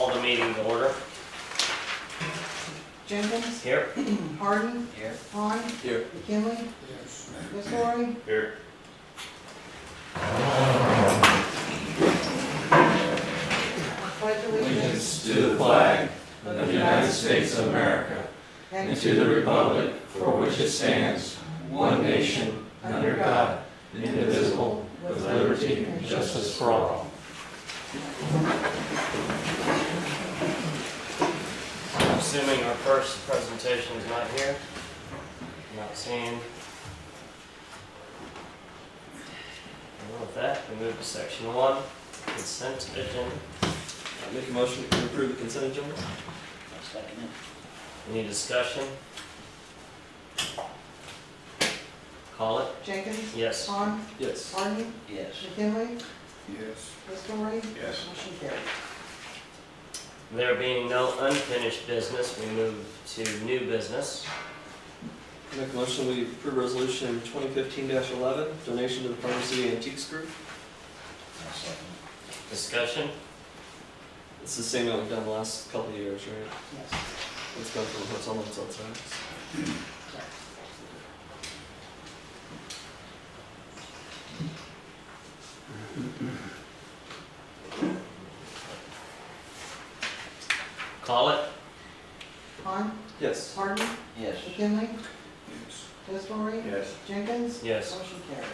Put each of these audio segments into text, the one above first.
call the meeting to order. Jenkins? Here. Harden? Here. Hahn? Here. McKinley? Yes. Missouri? Here. Pledge allegiance To the flag of the United States of America and to the republic for which it stands, one nation, under God, indivisible, with liberty and justice for all. I'm assuming our first presentation is not here. Not seeing. And with that, we move to section 1, consent agenda. I make a motion to approve the consent agenda. I'll second it. Any discussion? Call it. Jenkins? Yes. Hahn? Yes. Harden? Yes. McKinley? Yes. Missouri? Yes. Motion carried. There being no unfinished business, we move to new business. I make a motion we approve resolution 2015-11, donation to the Farmer City Antiques Group. I'll second Discussion? It's the same that we've done the last couple of years, right? Yes. It's gone from hotel to hotel. Call it. Hahn? Yes. Harden? it. Yes. McKinley? Yes. Missouri? Yes. Jenkins? Yes. Motion carried.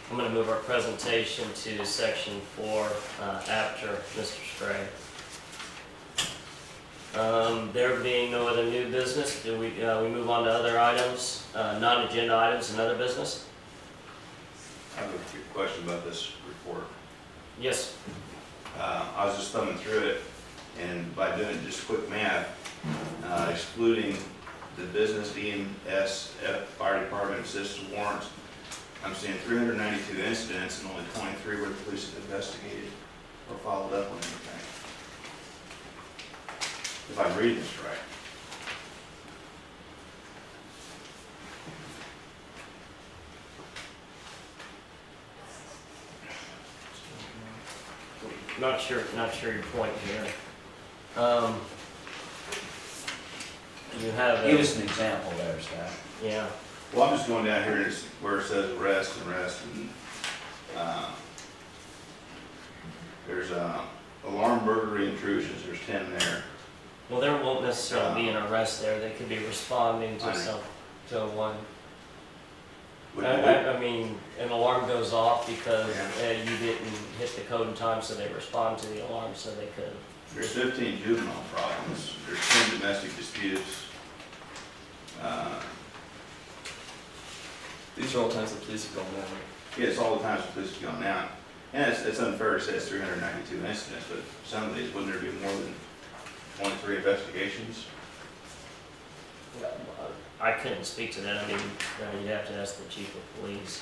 I'm going to move our presentation to section 4 after Mr. Stray. There being no other new business, do we move on to other items, non-agenda items and other business? I have a few questions about this report. Yes. I was just thumbing through it, and by doing just quick math, excluding the business EMS fire department assisted warrants, I'm seeing 392 incidents and only 23 where the police have investigated or followed up on anything. If I'm reading this right. Not sure your point here. You have Give us an example there, Scott. yeah. Well, I'm just going down here and it's where it says arrest, and there's alarm burglary intrusions, there's 10 there. Well, there won't necessarily be an arrest there. They could be responding to one. I mean, an alarm goes off because you didn't hit the code in time, so they respond to the alarm so they could. There's 15 juvenile problems, there's 10 domestic disputes. These are all times the police have gone down. Yeah, it's all the times the police have gone down. And it's unfair to say it's 392 incidents, but some of these, wouldn't there be more than 23 investigations? I couldn't speak to that. I mean, you'd have to ask the chief of police.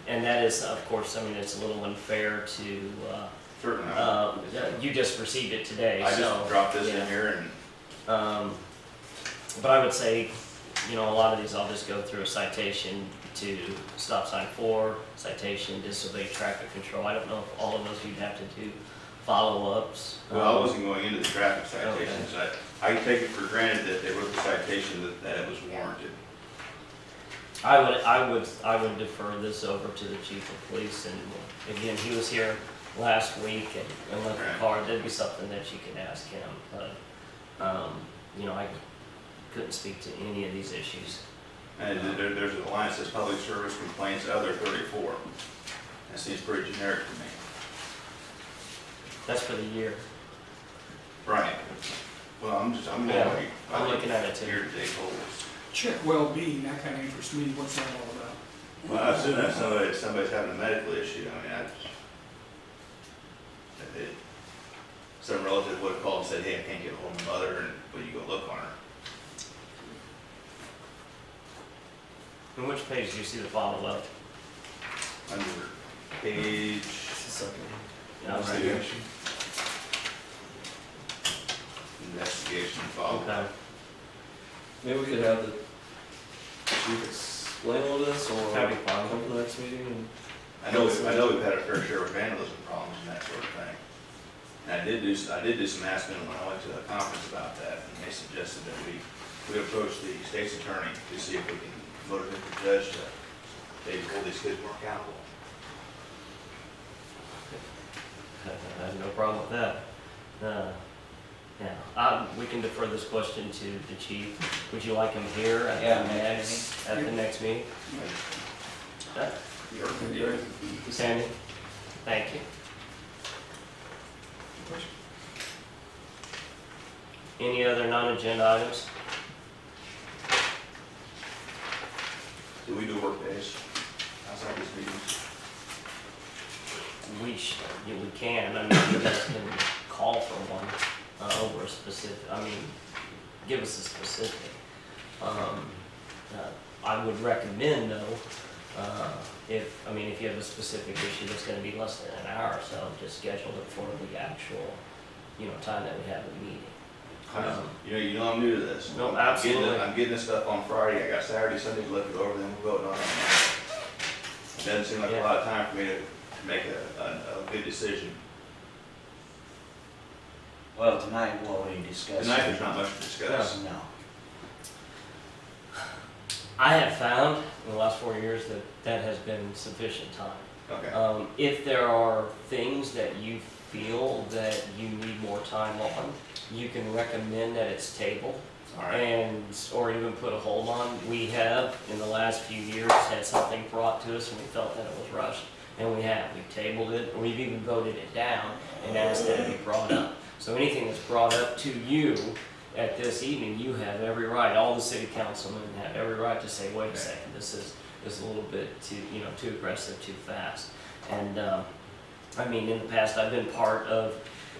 And that is, of course, I mean, it's a little unfair to, Certainly. you just received it today. I so, just dropped this yeah. in here and But I would say, you know, a lot of these I'll just go through a citation to stop sign 4, citation, disobey traffic control. I don't know if all of those you'd have to do follow-ups. well, I wasn't going into the traffic citations. Okay. I take it for granted that they wrote the citation that it was warranted. I would defer this over to the chief of police, and again, he was here last week and left the card. That'd be something that you could ask him, but you know, I couldn't speak to any of these issues. And there's a line that says public service complaints, other 34. That seems pretty generic to me. That's for the year. Right. Well, I'm looking at it too. Year-to-date totals. Check well-being, that kind of interests me. What's that all about? Well, as soon as somebody's having a medical issue, I mean, some relative would have called and said, hey, I can't get a hold of my mother, but you go look on her. On which page do you see the follow-up? Under page... Yeah, right here. Investigation follow-up. Okay. Maybe we could have the chief explain all this, or That'd be fine. come to the next meeting. And I know we've had a fair share of vandalism problems and that sort of thing. And I did do some asking when I went to a conference about that, and they suggested that we approach the state's attorney to see if we can motivate the judge to maybe hold these kids more accountable. I have no problem with that. We can defer this question to the chief. Would you like him here at the next meeting? Sandy, thank you. Any other non-agenda items? Do we do work days outside these meetings? We can. I mean, you guys can call for one over a specific. I mean, give us a specific. I would recommend though, if you have a specific issue that's going to be less than an hour or so, just schedule it for the actual, time that we have a meeting. You know I'm new to this. No, absolutely. I'm getting this stuff on Friday. I got Saturday, Sunday to look it over, then we're voting on it. It doesn't seem like a lot of time for me to make a good decision. Well, tonight, what we discussed. Tonight there's not much to discuss. No. I have found in the last 4 years that has been sufficient time. Okay. If there are things that you feel that you need more time on, you can recommend that it's tabled. All right. Or even put a hold on. We have, in the last few years, had something brought to us and we felt that it was rushed. And we've tabled it, or we've even voted it down and asked that it be brought up. So anything that's brought up to you at this evening, you have every right, all the city councilmen have every right to say, wait a second, this is a little bit too aggressive, too fast. And in the past, I've been part of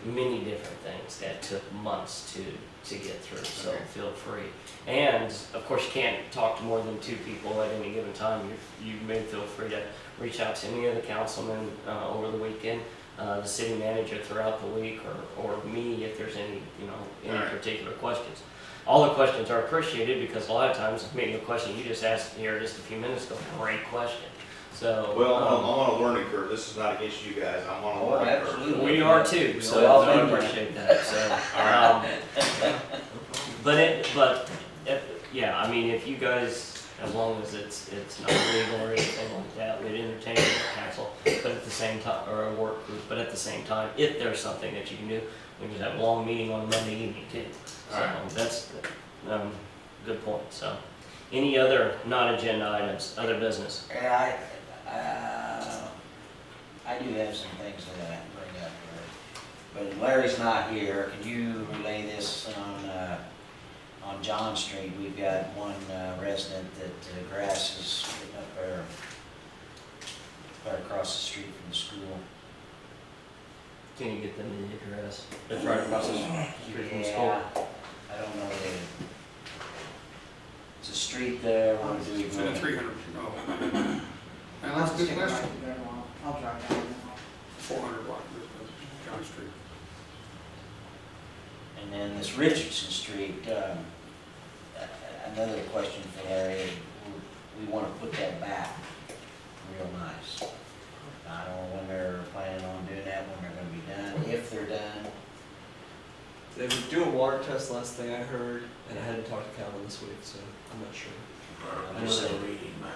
many different things that took months to get through, so feel free. And of course, you can't talk to more than 2 people at any given time. You may feel free to reach out to any of the councilmen over the weekend, the city manager throughout the week, or me if there's any particular questions. All the questions are appreciated because a lot of times, maybe a question you just asked here just a few minutes ago, great question. So, well, I'm on a learning curve. This is not against you guys. I'm on a learning curve. Absolutely. We are too, so I appreciate that. So, if you guys, as long as it's not legal or anything like that, we'd entertain a council, but at the same time, or a work group. But at the same time, if there's something that you can do, we can have a long meeting on Monday evening too. So that's good point. So, any other non-agenda items, other business? Yeah, I do have some things that I have to bring up, but Larry's not here. Can you relay this on John Street? We've got one resident that grass is getting up there right across the street from the school. Can you get them the address? It's right across the street from the school. I don't know. It's a street there. What do we It's go? in a 300. Oh. Now, that's a good question. I'll drive down. 400 block of John Street. And then this Richardson Street, another question for Larry. We want to put that back real nice. I don't know when they're planning on doing that, when they're going to be done, if they're done. They were doing water tests last thing I heard, and I hadn't talked to Calvin this week, so I'm not sure. I'm just saying,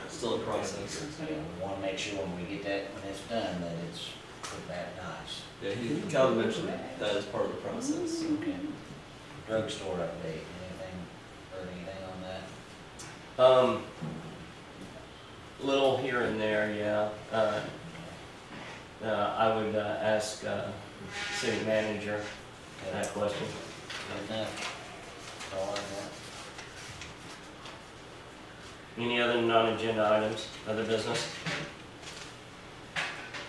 Still in process. we want to make sure when we get that, when it's done, that it's put back nice. Yeah, Calvin mentioned that as part of the process. Okay. Drugstore update, heard anything on that? Little here and there, yeah. I would ask city manager that question. Good enough. That's all I got. Any other non-agenda items, other business?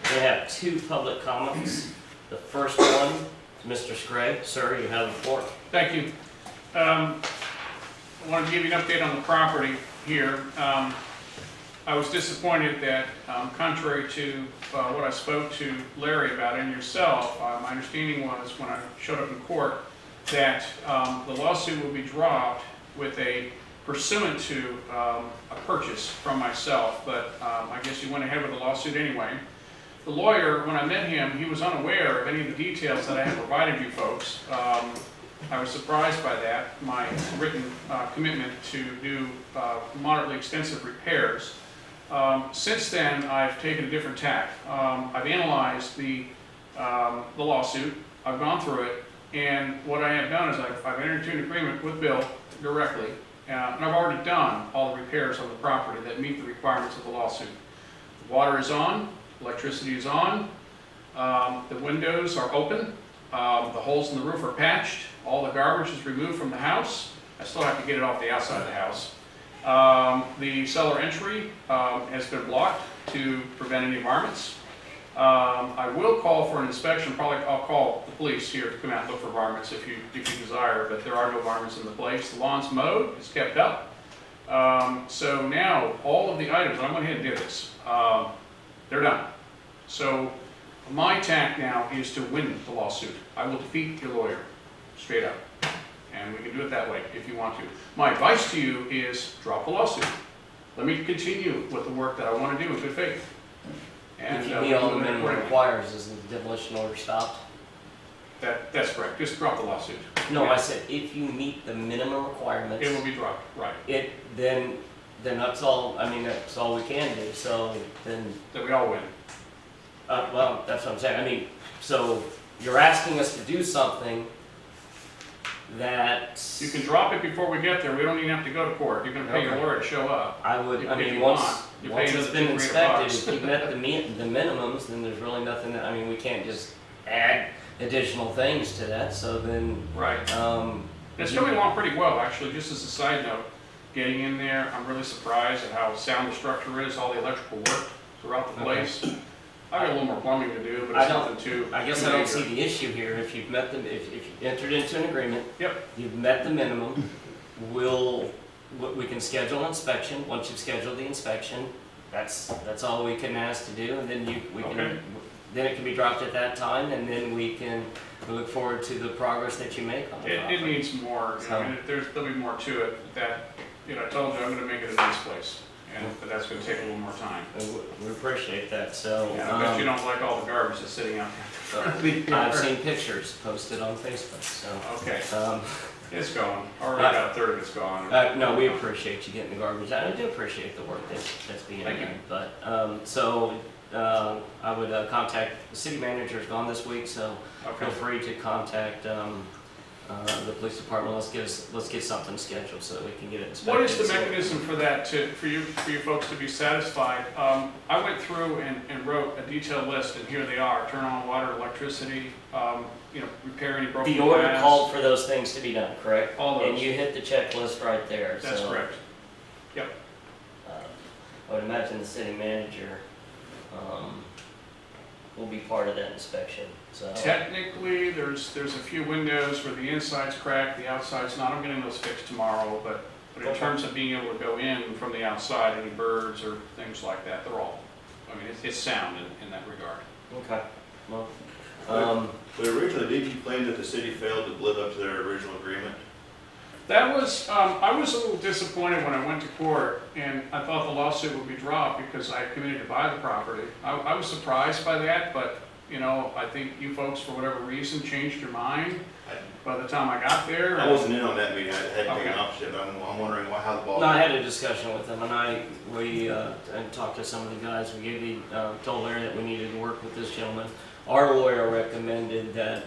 We have 2 public comments. The first one is Mr. Scray. Sir, you have the floor. Thank you. I wanted to give you an update on the property here. I was disappointed that, contrary to what I spoke to Larry about and yourself, my understanding was when I showed up in court that the lawsuit will be dropped with a pursuant to a purchase from myself, but I guess he went ahead with the lawsuit anyway. The lawyer, when I met him, he was unaware of any of the details that I had provided you folks. I was surprised by that, my written commitment to do moderately extensive repairs. Since then, I've taken a different tack. I've analyzed the lawsuit, I've gone through it, and what I have done is I've entered into an agreement with Bill directly, and I've already done all the repairs on the property that meet the requirements of the lawsuit. The water is on, electricity is on, the windows are open, the holes in the roof are patched, all the garbage is removed from the house. I still have to get it off the outside of the house. The cellar entry has been blocked to prevent any varmints. I will call for an inspection, probably I'll call the police here to come out and look for varmints if you desire, but there are no varmints in the place. The lawn's mowed, it's kept up. So now all of the items, I went ahead and did this, they're done. So my tack now is to win the lawsuit. I will defeat your lawyer, straight up. And we can do it that way if you want to. My advice to you is drop the lawsuit. Let me continue with the work that I want to do in good faith. And If you meet all the minimum requires, is the demolition order stopped? That's correct. Just drop the lawsuit. No, Yeah. I said if you meet the minimum requirements. It will be dropped, right. Then that's all, I mean, that's all we can do, so then, That we all win. well, that's what I'm saying, I mean, so you're asking us to do something that. You can drop it before we get there. We don't even have to go to court. You can pay your Okay. lawyer to show up. I would, I If mean, you once want, you pay it's another been $200. inspected, if you met the minimums, then there's really nothing that, I mean, we can't just add additional things to that, so then, Right. It's coming along pretty well, actually. Just as a side note, getting in there, I'm really surprised at how sound the structure is, all the electrical work throughout the place. I've got a little more plumbing to do, but I it's don't- nothing too. I guess too I don't major. see the issue here, if you've met the, if you entered into an agreement. Yep. You've met the minimum, we can schedule an inspection, once you've scheduled the inspection, that's all we can ask to do, and then we can, Okay. then it can be dropped at that time, and then we look forward to the progress that you make on the It property. needs more, you know, I mean, there'll be more to it that, you know, I told you I'm gonna make it a nice place. But that's gonna take a little more time. And we appreciate that, so. Yeah, I bet you don't like all the garbage that's sitting out there. I've seen pictures posted on Facebook, so. Okay, Um, it's gone. Already about a third of it's gone. No, we appreciate you getting the garbage out. I do appreciate the work that's being Thank you. done. But, I would contact, the city manager's gone this week, so Okay. feel free to contact the police department. Let's get something scheduled so that we can get it inspected. What is the So- mechanism for that for you folks to be satisfied? I went through and wrote a detailed list, and here they are: turn on water, electricity, repair any broken The glass. order called for those things to be done, correct? All those. And you hit the checklist right there, so. That's correct. I would imagine the city manager, will be part of that inspection, so. Technically, there's a few windows where the inside's cracked, the outside's not. I'm getting those fixed tomorrow, but in Okay. terms of being able to go in from the outside, any birds or things like that, they're all, I mean, it's sound in that regard. Okay, well, But originally, did you claim that the city failed to live up to their original agreement? That was, I was a little disappointed when I went to court, and I thought the lawsuit would be dropped because I committed to buy the property. I was surprised by that, but, you know, I think you folks, for whatever reason, changed your mind by the time I got there. I wasn't in on that meeting, I had to take an Okay. option, I'm wondering how the ball. no, I had a discussion with them, and we talked to some of the guys. We told Larry that we needed to work with this gentleman. Our lawyer recommended that,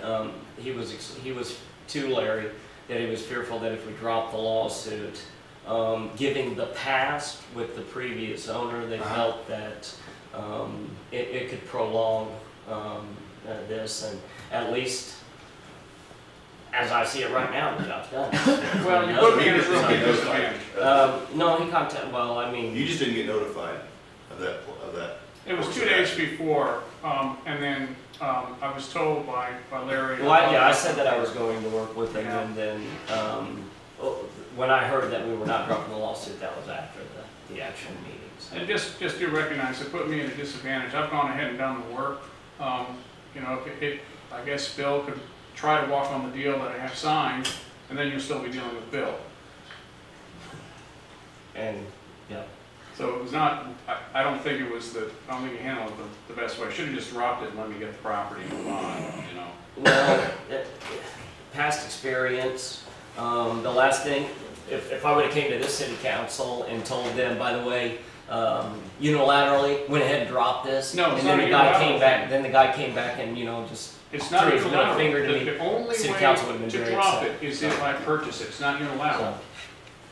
he was to Larry, that he was fearful that if we dropped the lawsuit, giving the past with the previous owner, they felt that it could prolong this, and at least, as I see it right now, the job's done. Well, you put me in a real big Okay. disadvantage. No, he contacted, well, I mean. You just didn't get notified of that. It was 2 days before, and then I was told by Larry. Well, I said that I was going to work with him, Yeah. and then, when I heard that we were not dropping the lawsuit, that was after the actual meetings. And just do recognize it put me at a disadvantage. I've gone ahead and done the work. You know, I guess Bill could try to walk on the deal that I have signed, and then you'll still be dealing with Bill. And, yeah. So it was not, I don't think it was I don't think he handled it the best way. Should have just dropped it and let me get the property and move on, you know? Well, past experience, the last thing, if I would've came to this city council and told them, by the way, unilaterally went ahead and dropped this. No, it's and then not the guy unilateral came back. thing. Then the guy came back and just It's not threw his middle unilateral. finger to me. The only City way council would've been to very drop upset. it is if I purchase it. It's not unilateral.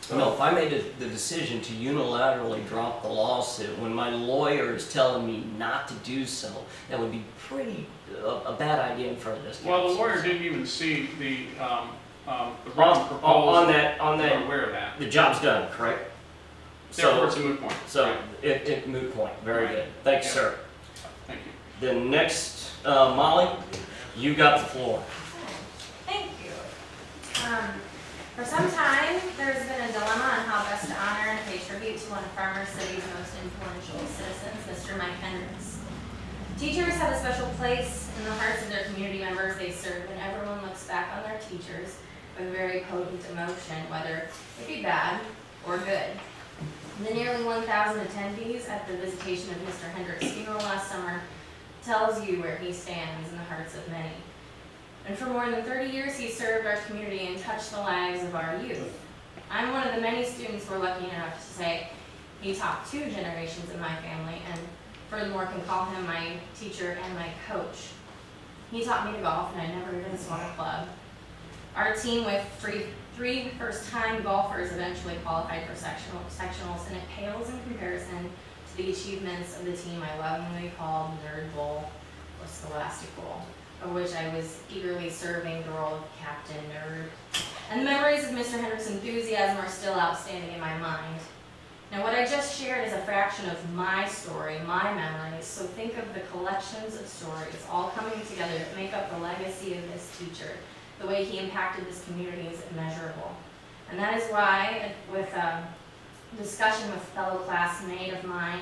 So, no, if I made the decision to unilaterally drop the lawsuit when my lawyer is telling me not to do so, that would be a bad idea in front of this council. Well, the lawyer didn't even see the written proposal. on that, I'm aware of that. the job's done, correct? Therefore, it's a moot point. So, Right. it moot point, very Right. good. Thank you, Yeah. sir. Thank you. The next, Molly, you got the floor. Thank you. For some time, there's been a dilemma on how best to honor and pay tribute to one of Farmer City's most influential citizens, Mr. Mike Hendricks. Teachers have a special place in the hearts of their community members they serve, and everyone looks back on their teachers with very potent emotion, whether it be bad or good. The nearly 1,000 attendees at the visitation of Mr. Hendricks' funeral last summer tells you where he stands in the hearts of many. And for more than 30 years, he served our community and touched the lives of our youth. I'm one of the many students who are lucky enough to say he taught 2 generations in my family, and furthermore can call him my teacher and my coach. He taught me to golf, and I never even swung a club. Our team with three first-time golfers eventually qualified for sectionals, and it pales in comparison to the achievements of the team I lovingly called Nerd Bowl or Scholastic Bowl, of which I was eagerly serving the role of Captain Nerd. And the memories of Mr. Hendricks' enthusiasm are still outstanding in my mind. Now, what I just shared is a fraction of my story, my memories, so think of the collections of stories all coming together that make up the legacy of this teacher. The way he impacted this community is immeasurable. And that is why, with a discussion with a fellow classmate of mine,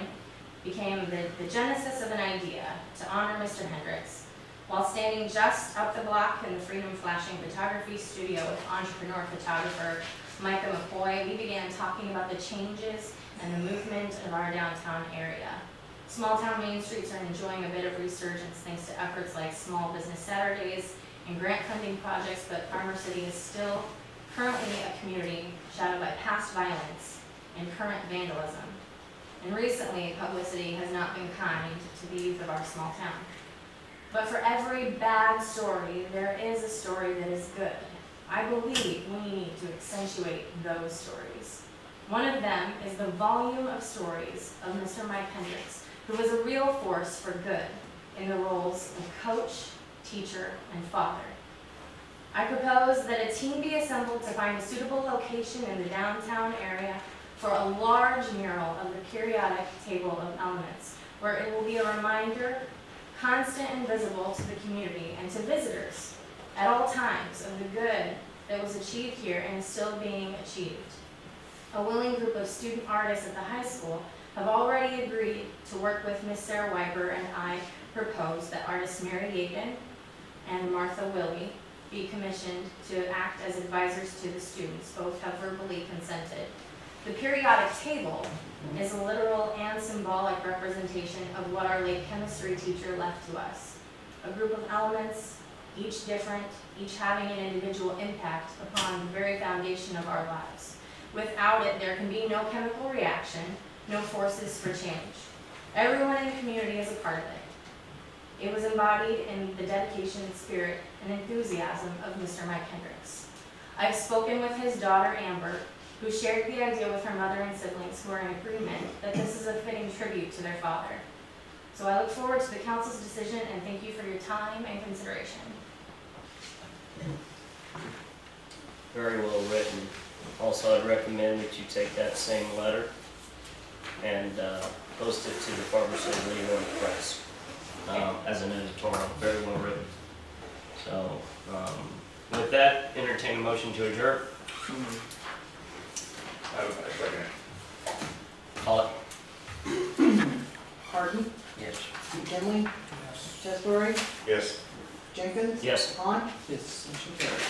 became the genesis of an idea to honor Mr. Hendricks. While standing just up the block in the Freedom Flashing Photography Studio with entrepreneur photographer Micah McCoy, we began talking about the changes and the movement of our downtown area. Small town main streets are enjoying a bit of resurgence thanks to efforts like Small Business Saturdays and grant funding projects, but Farmer City is still currently a community shadowed by past violence and current vandalism. And recently, publicity has not been kind to the youth of our small town. But for every bad story, there is a story that is good. I believe we need to accentuate those stories. One of them is the volume of stories of Mr. Mike Hendricks, who was a real force for good in the roles of coach, teacher, and father. I propose that a team be assembled to find a suitable location in the downtown area for a large mural of the periodic table of elements, where it will be a reminder, constant and visible to the community and to visitors at all times of the good that was achieved here and is still being achieved. A willing group of student artists at the high school have already agreed to work with Miss Sarah Weiber, and I propose that artists May18 and Martha Willie be commissioned to act as advisors to the students. Both have verbally consented. The periodic table is a literal and symbolic representation of what our late chemistry teacher left to us. A group of elements, each different, each having an individual impact upon the very foundation of our lives. Without it, there can be no chemical reaction, no forces for change. Everyone in the community is a part of it. It was embodied in the dedication, spirit, and enthusiasm of Mr. Mike Hendricks. I've spoken with his daughter, Amber, who shared the idea with her mother and siblings who are in agreement that this is a fitting tribute to their father. So I look forward to the council's decision and thank you for your time and consideration. Very well written. Also, I'd recommend that you take that same letter and post it to the Farmer City Radio and Press as an editorial. Very well written. So, with that, entertain a motion to adjourn. I second it. Call it. Harden, Yes. McKinley, Chesbury, Yes. Jenkins, Yes. Vaughn. Yes, motion carries.